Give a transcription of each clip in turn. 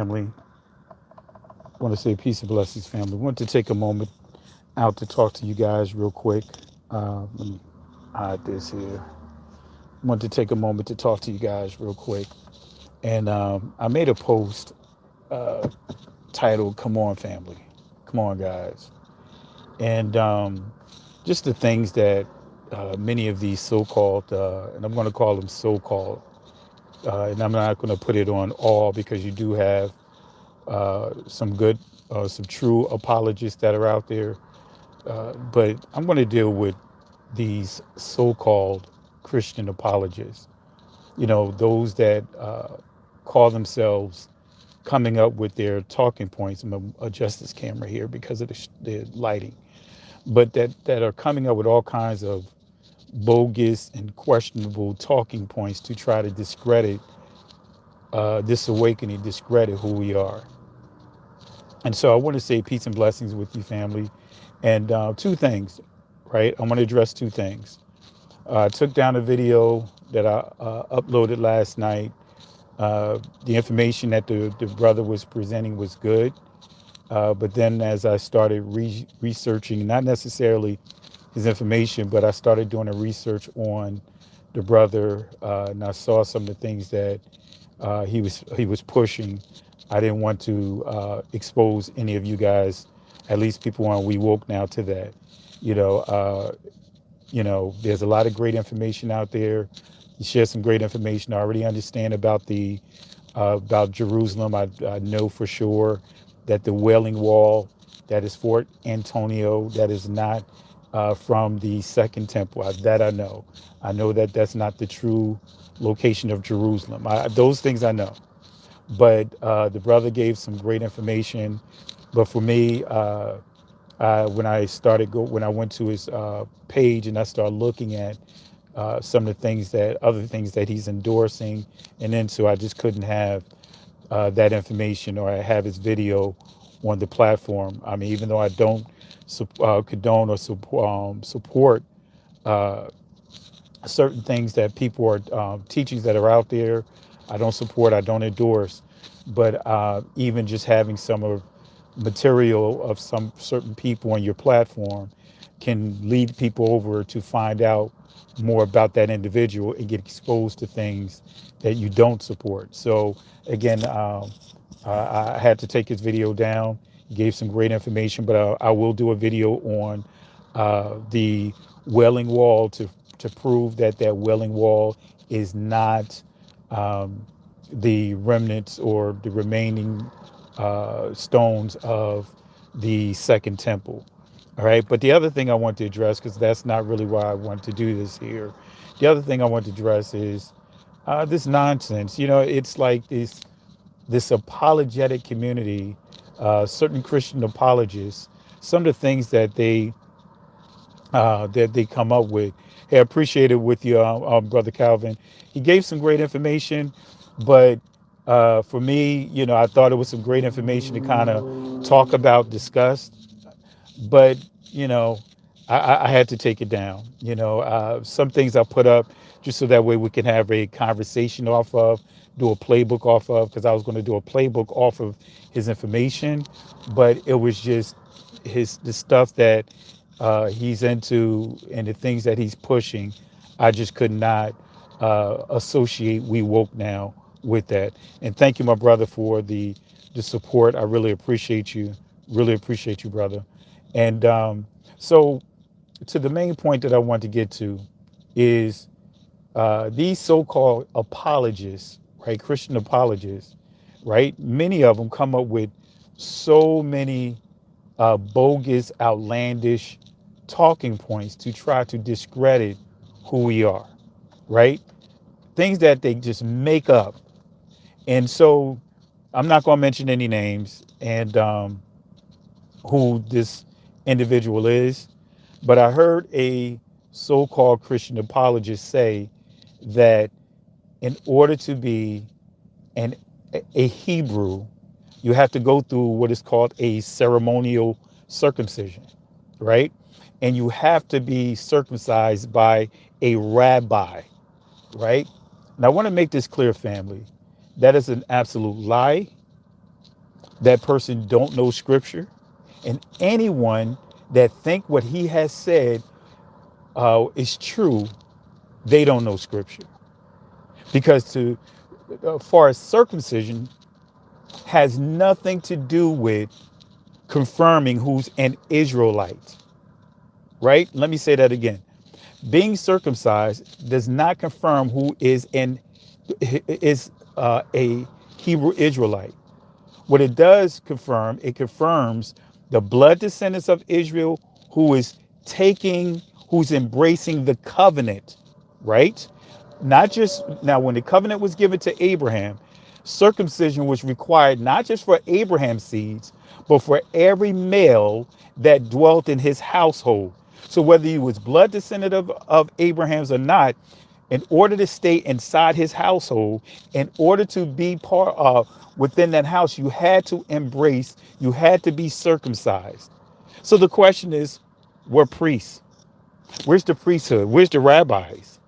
family. I want to say peace and blessings, family. I want to take a moment out to talk to you guys real quick. Let me hide this here. I want to take a moment to talk to you guys real quick. And I made a post uh, titled "Come on, family, come on, guys," and just the things that many of these so-called, and I'm going to call them so-called, and I'm not going to put it on all because you do have some good, some true apologists that are out there. But I'm going to deal with these so-called Christian apologists. You know, those that call themselves coming up with their talking points. I'm going to adjust this camera here because of the lighting. But that are coming up with all kinds of bogus and questionable talking points to try to discredit this awakening, discredit who we are. And so I want to say peace and blessings with you, family. And two things, right? I want to address two things. I took down a video that I uploaded last night. The information that the brother was presenting was good. But then as I started researching, not necessarily his information, but I started doing a research on the brother, and I saw some of the things that he was pushing. I didn't want to expose any of you guys, at least people on We Woke Now, to that. You know, uh, there's a lot of great information out there. You share some great information. I already understand about Jerusalem. I know for sure that the Wailing Wall, that is Fort Antonio, that is not from the Second Temple. That I know. I know that that's not the true location of Jerusalem. Those things I know. But the brother gave some great information. But for me, when I went to his page and I started looking at some of the other things that he's endorsing, and then so I just couldn't have that information or have his video on the platform. I mean, even though I don't condone or support uh, certain things that people are teachings that are out there, I don't support, I don't endorse. But even just having some of material of some certain people on your platform can lead people over to find out more about that individual and get exposed to things that you don't support. So again, I had to take his video down. He gave some great information, but I will do a video on the Wailing Wall to prove that Wailing Wall is not um, the remnants or the remaining stones of the Second Temple. All right. But the other thing I want to address, because that's not really why I want to do this here, the other thing I want to address is this nonsense. You know, it's like this apologetic community, certain Christian apologists, some of the things that they come up with. Hey, I appreciate it with you, brother Calvin. He gave some great information, but for me, I thought it was some great information to kind of talk about, discuss, but you know, I had to take it down. Some things I put up just so that way we can have a conversation off of, do a playbook off of, because I was going to do a playbook off of his information, but it was just the stuff that he's into and the things that he's pushing. I just could not associate We Woke Now with that. And thank you, my brother, for the support. I really appreciate you. Really appreciate you, brother. And so, to the main point that I want to get to is these so-called apologists, right? Christian apologists, right? Many of them come up with so many bogus, outlandish talking points to try to discredit who we are, right? Things that they just make up. And so I'm not going to mention any names and who this individual is, but I heard a so called Christian apologist say that in order to be an, a Hebrew, you have to go through what is called a ceremonial circumcision, right? And you have to be circumcised by a rabbi, right? Now, I want to make this clear, family. That is an absolute lie. That person don't know scripture, and anyone that think what he has said is true, they don't know scripture. Because to far as circumcision has nothing to do with confirming who's an Israelite, right? Let me say that again. Being circumcised does not confirm who is a Hebrew Israelite. What it does confirm, it confirms the blood descendants of Israel who is who's embracing the covenant, right? Not just now, when the covenant was given to Abraham, circumcision was required not just for Abraham's seeds, but for every male that dwelt in his household. So whether he was blood descendant of Abraham's or not, in order to stay inside his household, in order to be part of within that house, you had to be circumcised. So the question is, we're priests. Where's the priesthood? Where's the rabbis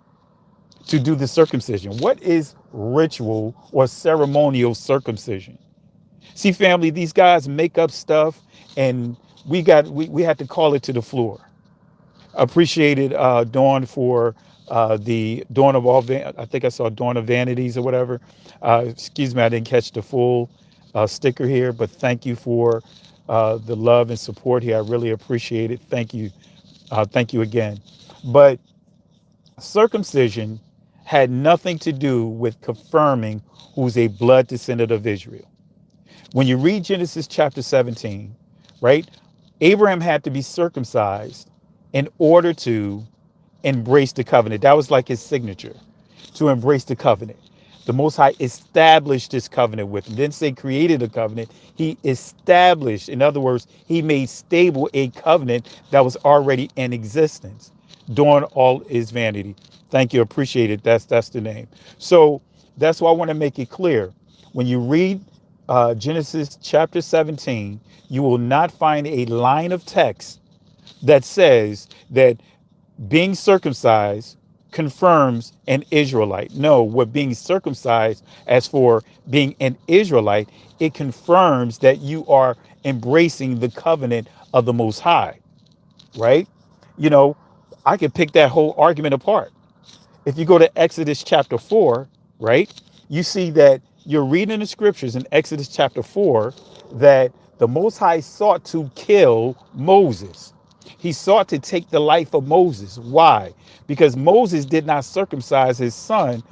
to do the circumcision? What is ritual or ceremonial circumcision? See, family, these guys make up stuff, and we had to call it to the floor. Appreciated Dawn for the Dawn of all. I think I saw Dawn of Vanities or whatever. Excuse me, I didn't catch the full sticker here, but thank you for the love and support here. I really appreciate it. Thank you again. But circumcision had nothing to do with confirming who's a blood descendant of Israel. When you read Genesis chapter 17, right, Abraham had to be circumcised in order to embrace the covenant. That was like his signature, to embrace the covenant. The Most High established this covenant with him. Didn't say created a covenant. He established, in other words, he made stable a covenant that was already in existence. Dawn all is vanity. Thank you. Appreciate it. That's the name. So that's why I want to make it clear. When you read Genesis chapter 17, you will not find a line of text that says that being circumcised confirms an Israelite. No, what being circumcised, as for being an Israelite, it confirms that you are embracing the covenant of the Most High, right? You know, I could pick that whole argument apart. If you go to Exodus chapter 4, right, you see that you're reading the scriptures in Exodus chapter 4 that the Most High sought to kill Moses. He sought to take the life of Moses. Why? Because Moses did not circumcise his son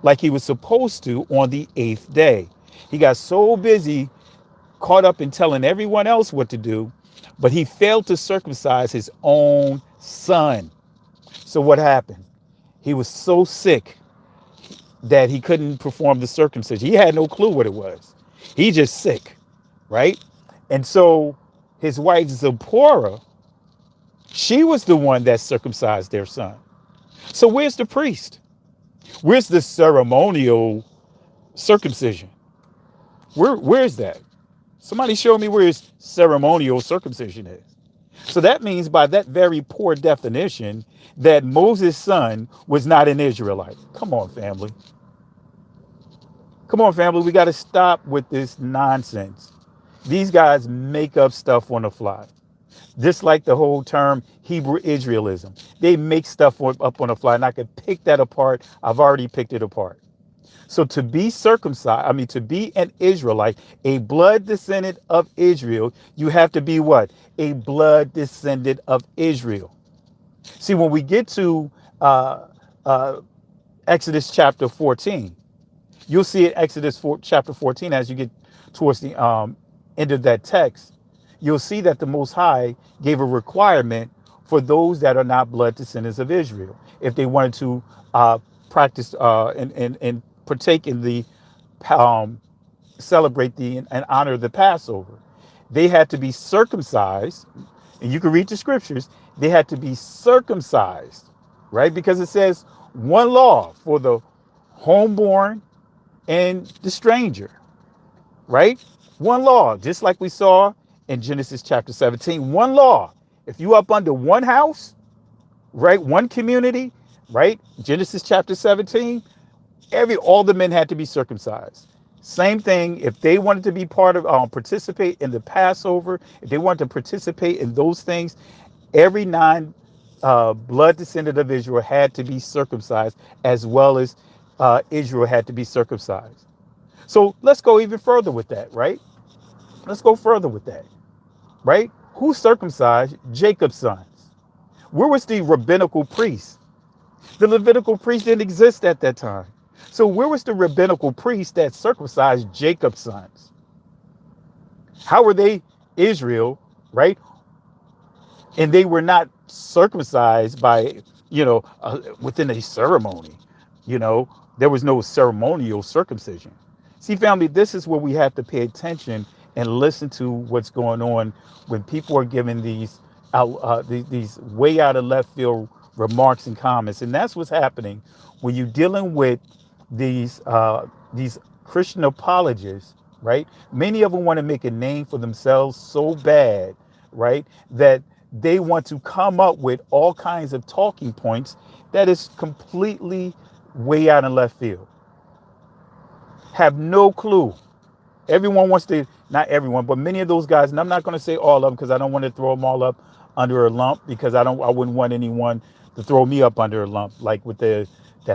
like he was supposed to on the 8th day. He got so busy, caught up in telling everyone else what to do, but he failed to circumcise his own son. So what happened? He was so sick that he couldn't perform the circumcision. He had no clue what it was. He just sick, right? And so his wife Zipporah, she was the one that circumcised their son. So where's the priest? Where's the ceremonial circumcision? Where's that? Somebody show me where his ceremonial circumcision is. So that means by that very poor definition that Moses' son was not an Israelite. Come on, family. Come on, family. We got to stop with this nonsense. These guys make up stuff on the fly. Just like the whole term Hebrew Israelism. They make stuff up on the fly, and I could pick that apart. I've already picked it apart. So to be circumcised, to be an Israelite, a blood descendant of Israel, you have to be what? A blood descendant of Israel. See, when we get to Exodus chapter 14, you'll see it Exodus chapter 14 as you get towards the end of that text. You'll see that the Most High gave a requirement for those that are not blood descendants of Israel, if they wanted to practice and partake in the celebrate and honor the Passover. They had to be circumcised, and you can read the scriptures. They had to be circumcised, right? Because it says one law for the homeborn and the stranger, right? One law, just like we saw in Genesis chapter 17, one law. If you up under one house, right, one community, right, Genesis chapter 17, all the men had to be circumcised. Same thing, if they wanted to be part of, participate in the Passover, if they wanted to participate in those things, every nine blood descendant of Israel had to be circumcised, as well as Israel had to be circumcised. So let's go even further with that, right? Let's go further with that, right? Who circumcised Jacob's sons? Where was the rabbinical priest? The Levitical priest didn't exist at that time. So where was the rabbinical priest that circumcised Jacob's sons? How were they Israel, right? And they were not circumcised by, within a ceremony. There was no ceremonial circumcision. See, family, this is where we have to pay attention and listen to what's going on when people are giving these these way out of left field remarks and comments. And that's what's happening when you're dealing with these Christian apologists, right? Many of them want to make a name for themselves so bad, right, that they want to come up with all kinds of talking points that is completely way out in left field. Have no clue. Everyone wants to, not everyone, but many of those guys, and I'm not going to say all of them because I don't want to throw them all up under a lump, because I wouldn't want anyone to throw me up under a lump, like with that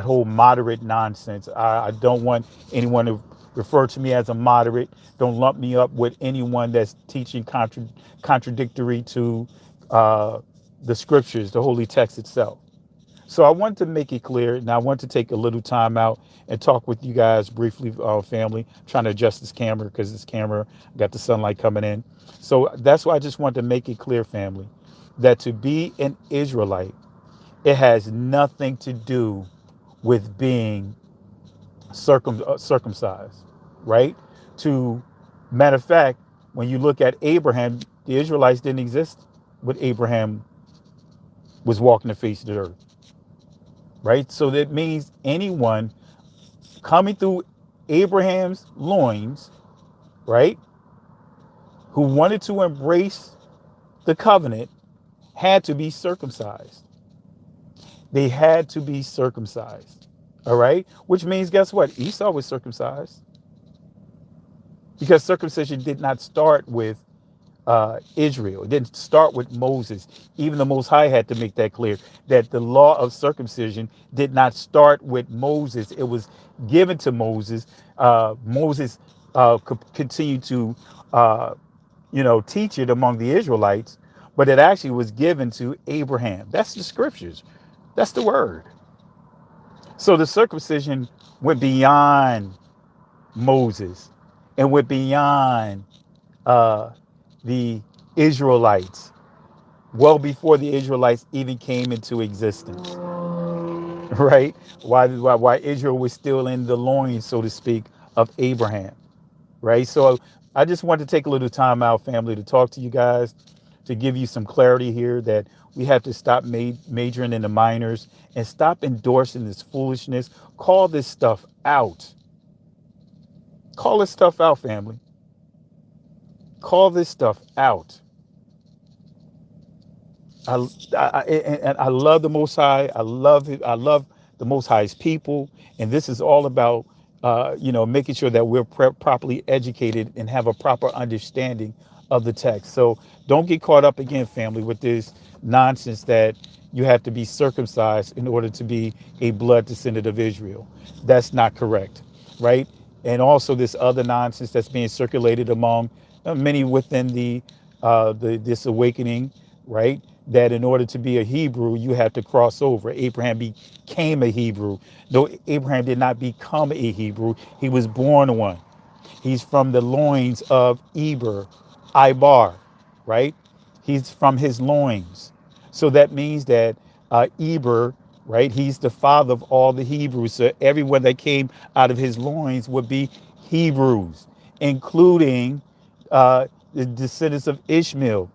whole moderate nonsense. I don't want anyone to refer to me as a moderate. Don't lump me up with anyone that's teaching contradictory to the scriptures, the holy text itself. So I want to make it clear, and I want to take a little time out and talk with you guys briefly, family. I'm trying to adjust this camera because this camera got the sunlight coming in. So that's why I just want to make it clear, family, that to be an Israelite, it has nothing to do with being circumcised, right? Matter of fact, when you look at Abraham, the Israelites didn't exist when Abraham was walking the face of the earth. Right? So that means anyone coming through Abraham's loins, right, who wanted to embrace the covenant had to be circumcised. They had to be circumcised. All right? Which means, guess what? Esau was circumcised. Because circumcision did not start with Israel. It didn't start with Moses. Even the Most High had to make that clear, that the law of circumcision did not start with Moses. It was given to Moses. Moses continued to, teach it among the Israelites, but it actually was given to Abraham. That's the scriptures. That's the word. So the circumcision went beyond Moses and went beyond the Israelites, well before the Israelites even came into existence, right? Why Israel was still in the loins, so to speak, of Abraham, right? So I just want to take a little time out, family, to talk to you guys, to give you some clarity here that we have to stop majoring in the minors and stop endorsing this foolishness. Call this stuff out. Call this stuff out, family. Call this stuff out. I love the Most High. I love it. I love the Most High's people. And this is all about, making sure that we're properly educated and have a proper understanding of the text. So don't get caught up again, family, with this nonsense that you have to be circumcised in order to be a blood descendant of Israel. That's not correct, right? And also this other nonsense that's being circulated among many within this awakening, right? That in order to be a Hebrew, you have to cross over. Abraham became a Hebrew. No, Abraham did not become a Hebrew. He was born one. He's from the loins of Ibar, right? He's from his loins. So that means that Eber, right? He's the father of all the Hebrews. So everyone that came out of his loins would be Hebrews, including the descendants of Ishmael,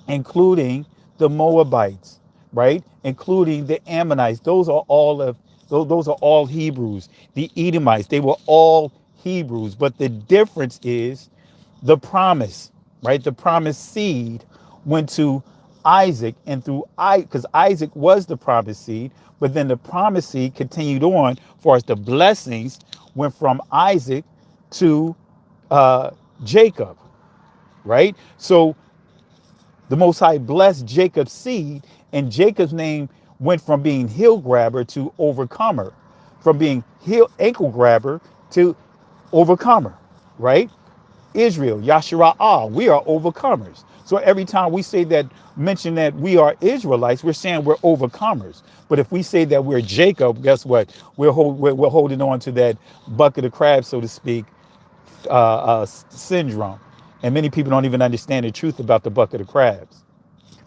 including the Moabites, right? Including the Ammonites. Those are all Hebrews. The Edomites, they were all Hebrews. But the difference is the promise, right? The promised seed went to Isaac, and because Isaac was the promised seed, but then the promised seed continued on for us. The blessings went from Isaac to Jacob, right? So the Most High blessed Jacob's seed, and Jacob's name went from being heel grabber to overcomer, from being heel ankle grabber to overcomer, right? Israel, Yashara'ah, we are overcomers. So every time we say that, mention that we are Israelites, we're saying we're overcomers. But if we say that we're Jacob, guess what? We're holding on to that bucket of crabs, so to speak, syndrome. And many people don't even understand the truth about the bucket of crabs.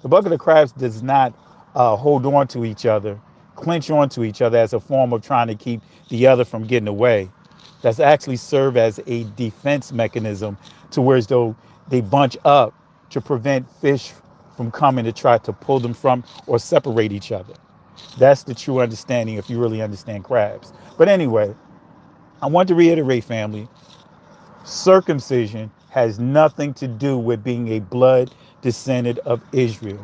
The bucket of crabs does not hold on to each other, clench onto each other as a form of trying to keep the other from getting away. That's actually serve as a defense mechanism to where as though they bunch up to prevent fish from coming to try to pull them from or separate each other. That's the true understanding if you really understand crabs. But anyway, I want to reiterate, family, circumcision has nothing to do with being a blood descendant of Israel.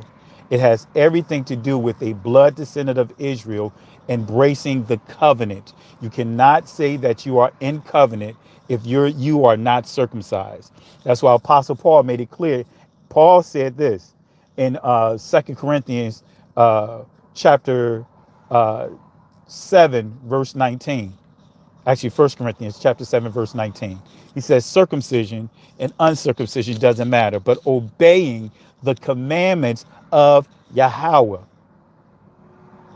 It has everything to do with a blood descendant of Israel embracing the covenant. You cannot say that you are in covenant if you are not circumcised. That's why Apostle Paul made it clear. Paul said this in 2 Corinthians chapter 7, verse 19. Actually, 1 Corinthians chapter 7, verse 19. He says circumcision and uncircumcision doesn't matter, but obeying the commandments of Yahweh.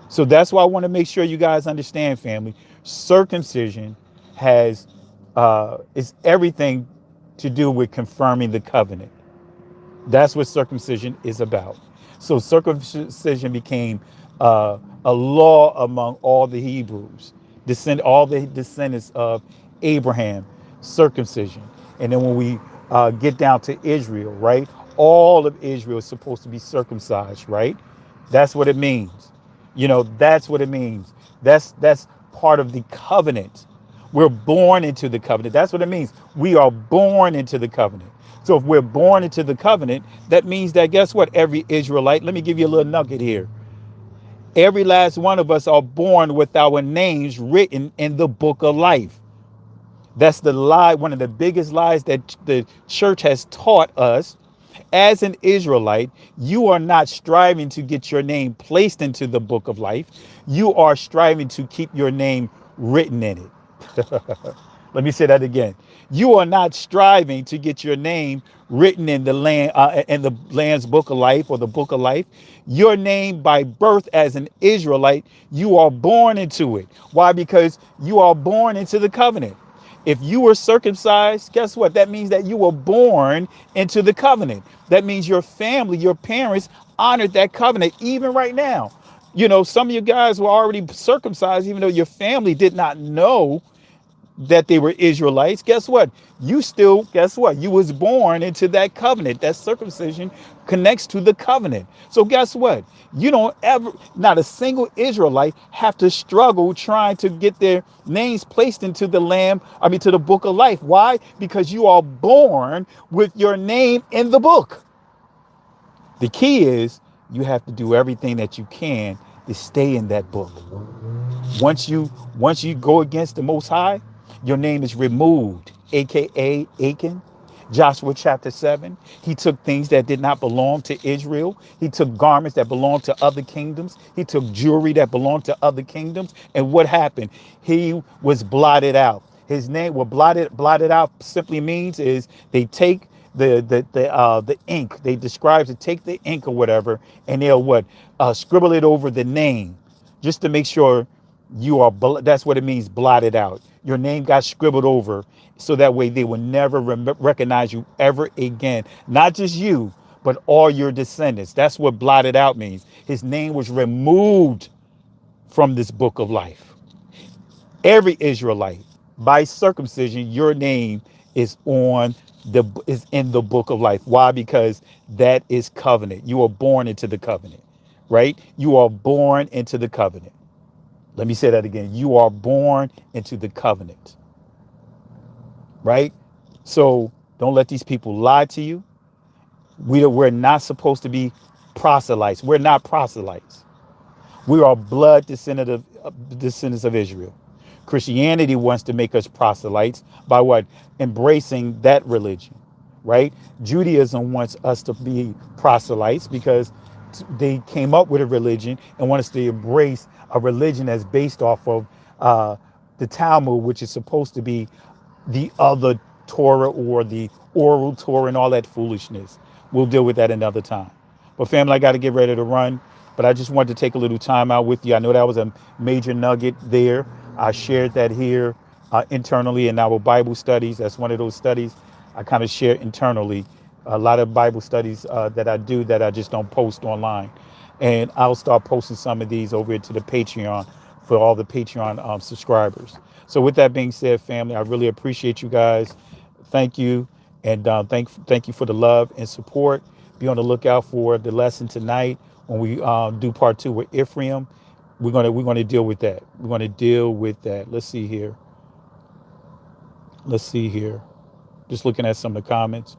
So that's why I want to make sure you guys understand, family. Circumcision has is everything to do with confirming the covenant. That's what circumcision is about. So circumcision became a law among all the Hebrews, all the descendants of Abraham, circumcision. And then when we get down to Israel, right? All of Israel is supposed to be circumcised, right? That's what it means. That's what it means. That's part of the covenant. We're born into the covenant. That's what it means. We are born into the covenant. So if we're born into the covenant, that means that, guess what? Every Israelite, let me give you a little nugget here. Every last one of us are born with our names written in the book of life. That's the lie, one of the biggest lies that the church has taught us. As an Israelite, you are not striving to get your name placed into the book of life. You are striving to keep your name written in it. Let me say that again. You are not striving to get your name written in the Lamb's book of life or the book of life. Your name by birth as an Israelite, you are born into it. Why? Because you are born into the covenant. If you were circumcised, guess what? That means that you were born into the covenant. That means your family, your parents honored that covenant. Even right now, some of you guys were already circumcised, even though your family did not know that they were Israelites. Guess what? You was born into that covenant. That circumcision connects to the covenant. So guess what? You don't ever, not a single Israelite have to struggle trying to get their names placed into the to the book of life. Why? Because you are born with your name in the book. The key is you have to do everything that you can to stay in that book. Once you go against the Most High, your name is removed, aka Achan. Joshua chapter 7. He took things that did not belong to Israel. He took garments that belonged to other kingdoms. He took jewelry that belonged to other kingdoms. And what happened? He was blotted out. His name was blotted out simply means is they take the ink. They describe to take the ink or whatever, and they'll scribble it over the name, just to make sure you are. That's what it means, blotted out. Your name got scribbled over, so that way they will never recognize you ever again. Not just you, but all your descendants. That's what blotted out means. His name was removed from this book of life. Every Israelite, by circumcision, your name is in the book of life. Why? Because that is covenant. You are born into the covenant, right? You are born into the covenant. Let me say that again. You are born into the covenant, right? So don't let these people lie to you. We're not supposed to be proselytes. We're not proselytes. We are blood descendants of Israel. Christianity wants to make us proselytes by what? Embracing that religion, right? Judaism wants us to be proselytes because they came up with a religion and want us to embrace a religion that's based off of uh, the Talmud, which is supposed to be the other Torah or the oral Torah and all that foolishness. We'll deal with that another time. But family, I got to get ready to run. But I just wanted to take a little time out with you. I know that was a major nugget there. I shared that here internally in our Bible studies. That's one of those studies I kind of share internally. A lot of Bible studies that I do that I just don't post online. And I'll start posting some of these over to the Patreon for all the Patreon subscribers. So with that being said, family, I really appreciate you guys. Thank you. And thank you for the love and support. Be on the lookout for the lesson tonight when we do part 2 with Ephraim. We're gonna deal with that. We're gonna deal with that. Let's see here. Let's see here. Just looking at some of the comments.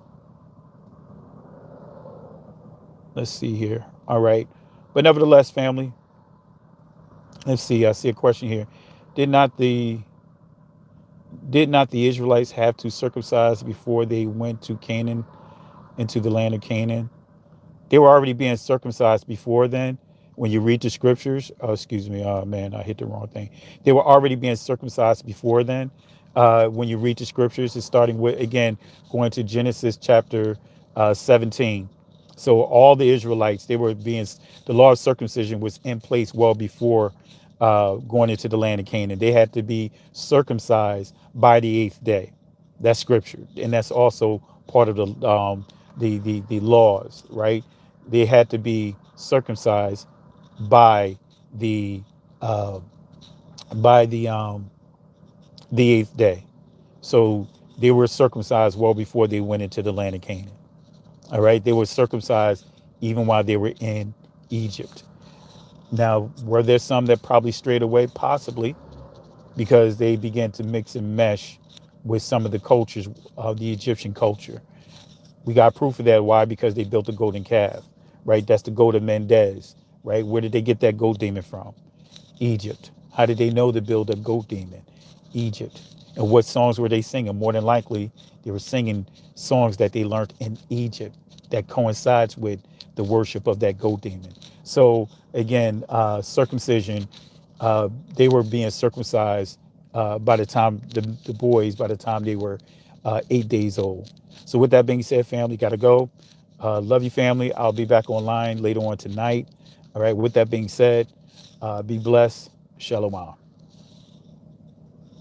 Let's see here. All right. But nevertheless, family, let's see. I see a question here. Did not the Israelites have to circumcise before they went to Canaan, into the land of Canaan? They were already being circumcised before then. When you read the scriptures, excuse me, man, I hit the wrong thing. They were already being circumcised before then. When you read the scriptures, it's starting with, again, going to Genesis chapter 17. So all the Israelites, the law of circumcision was in place well before going into the land of Canaan. They had to be circumcised by the 8th day. That's scripture, and that's also part of the laws, right? They had to be circumcised by the uh, the 8th day. So they were circumcised well before they went into the land of Canaan. All right, they were circumcised even while they were in Egypt. Now, were there some that probably strayed away? Possibly, because they began to mix and mesh with some of the cultures of the Egyptian culture. We got proof of that. Why? Because they built a golden calf, right? That's the goat of Mendez, right? Where did they get that goat demon from? Egypt. How did they know to build a goat demon? Egypt. And what songs were they singing? More than likely, they were singing songs that they learned in Egypt that coincides with the worship of that goat demon. So again, circumcision, they were being circumcised by the time the boys, by the time they were 8 days old. So with that being said, family, got to go. Love you, family. I'll be back online later on tonight. All right. With that being said, be blessed. Shalom.